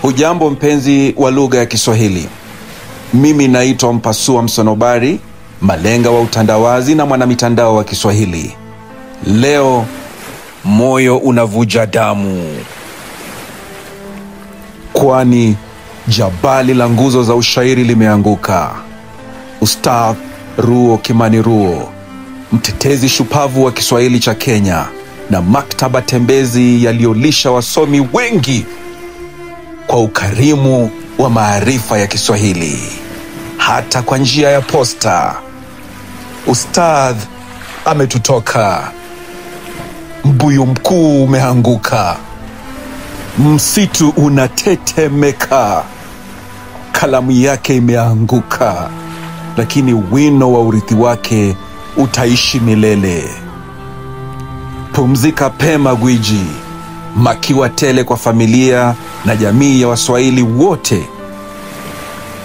Hujambo mpenzi wa lugha ya Kiswahili. Mimi naitwa Mpasua Msonobari, malenga wa utandawazi na mwanamitandao wa Kiswahili. Leo moyo unavuja damu, kwani jabali la nguzo za ushairi limeanguka. Ustadh Ruo Kimani Ruo, mtetezi shupavu wa Kiswahili cha Kenya na maktaba tembezi yaliyolisha wasomi wengi kwa ukarimu wa maarifa ya Kiswahili, hata kwa njia ya posta. Ustadh ametutoka. Mbuyu mkuu umeanguka. Msitu unatetemeka. Kalamu yake imeanguka, lakini wino wa urithi wake utaishi milele. Pumzika pema gwiji. Makiwa tele kwa familia na jamii ya Waswahili wote.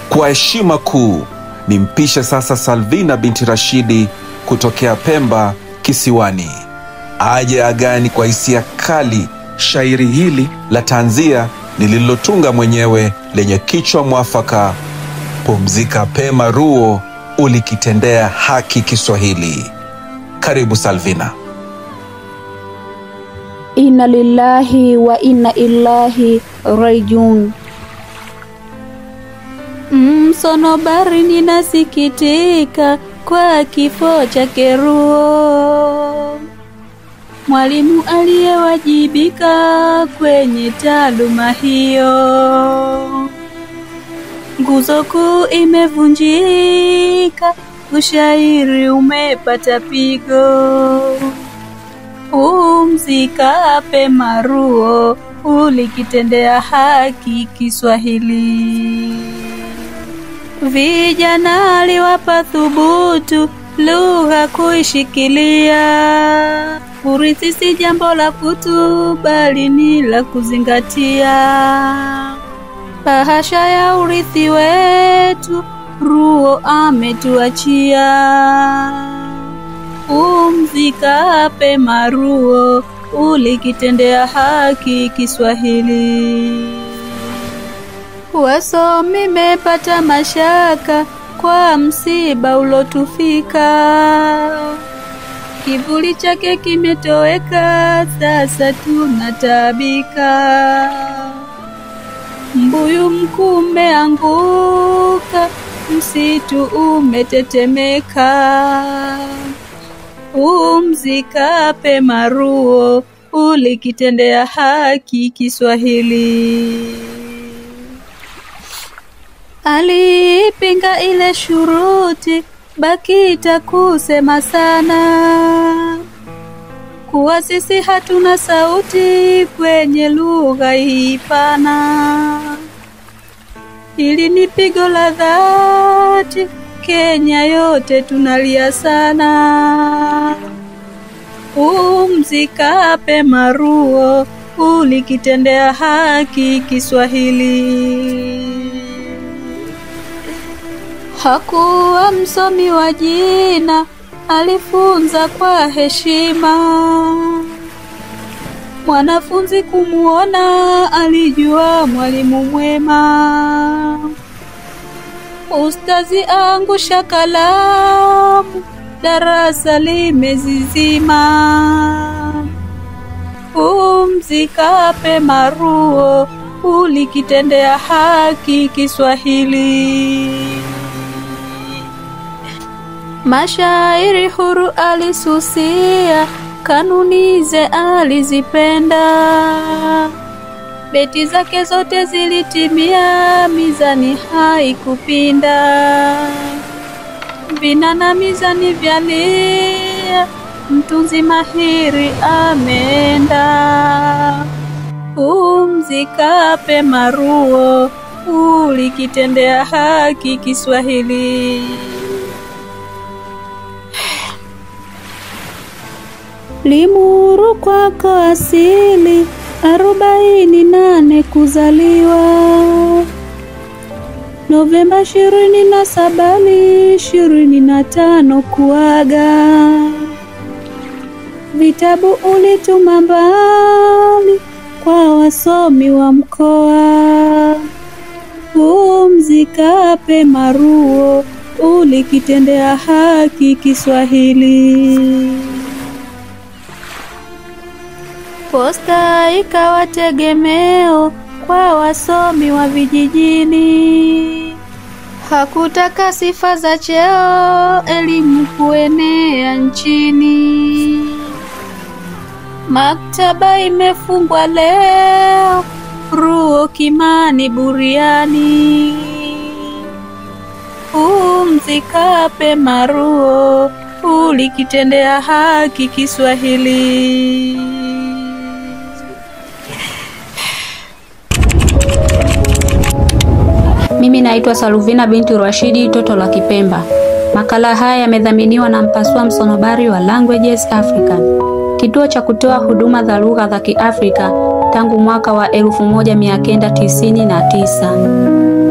Kwa heshima kuu, nimpishe sasa Salvina binti Rashidi kutokea Pemba kisiwani, aje agani kwa hisia kali shairi hili la tanzia nililotunga mwenyewe lenye kichwa mwafaka: Pumzika pema Ruo, ulikitendea haki Kiswahili. Karibu Salvina. Inna lillahi wa inna ilaihi rajiun. Msonobari, ninasikitika kwa kifo chake Ruo, mwalimu aliyewajibika kwenye taaluma hiyo. Nguzo kuu imevunjika, ushairi umepata pigo. Pumzika pema Ruo, ulikitendea haki Kiswahili. Vijana aliwapa thubutu lugha kuishikilia. Urithi si jambo la kutu, bali ni la kuzingatia. Bahasha ya urithi wetu Ruo ametuachia. Pumzika pema Ruo, ulikitendea haki Kiswahili. Wasomi mepata mashaka kwa msiba ulotufika. Kivuli chake kimetoweka, sasa tunatabika. Mbuyu mkuu umeanguka, msitu umetetemeka. Pumzika pema Ruo, ulikitendea haki Kiswahili. Alipinga ile shuruti, BAKITA kusema sana, kuwa sisi hatuna sauti kwenye lugha hii pana. Hili ni pigo la dhati, Kenya yote tunalia sana. Pumzika pema Ruo, ulikitendea haki Kiswahili. Hakuwa msomi wa jina, alifunza kwa heshima. Mwanafunzi kumuona, alijua mwalimu mwema. Ustazi angusha kalamu, darasa limezizima. Pumzika pema Ruo, ulikitendea haki Kiswahili. Mashairi huru alisusia, kanuni ze alizipenda. Beti zake zote zilitimia, mizani haikupinda. Vina na mizani vyalia, mtunzi mahiri ameenda. Pumzika pema Ruo, ulikitendea haki Kiswahili. Limuru kwako asili, 48 kuzaliwa. Novemba 27, 25 kuaga. Vitabu ulituma mbali kwa wasomi wa mkoa. pumzika pema Ruo, ulikitendea haki Kiswahili. Posta ikawa tegemeo kwa wasomi wa vijijini. Hakutaka sifa za cheo, elimu kuenea nchini. Maktaba imefungwa leo, Ruo Kimani buriani. Pumzika pema Ruo, ulikitendea haki Kiswahili. Mimi naitwa Salvina binti Rashidi, toto la Kipemba. Makala haya yamedhaminiwa na Mpasua Msonobari wa Languages Africa, kituo cha kutoa huduma za lugha za Kiafrika tangu mwaka wa 1999.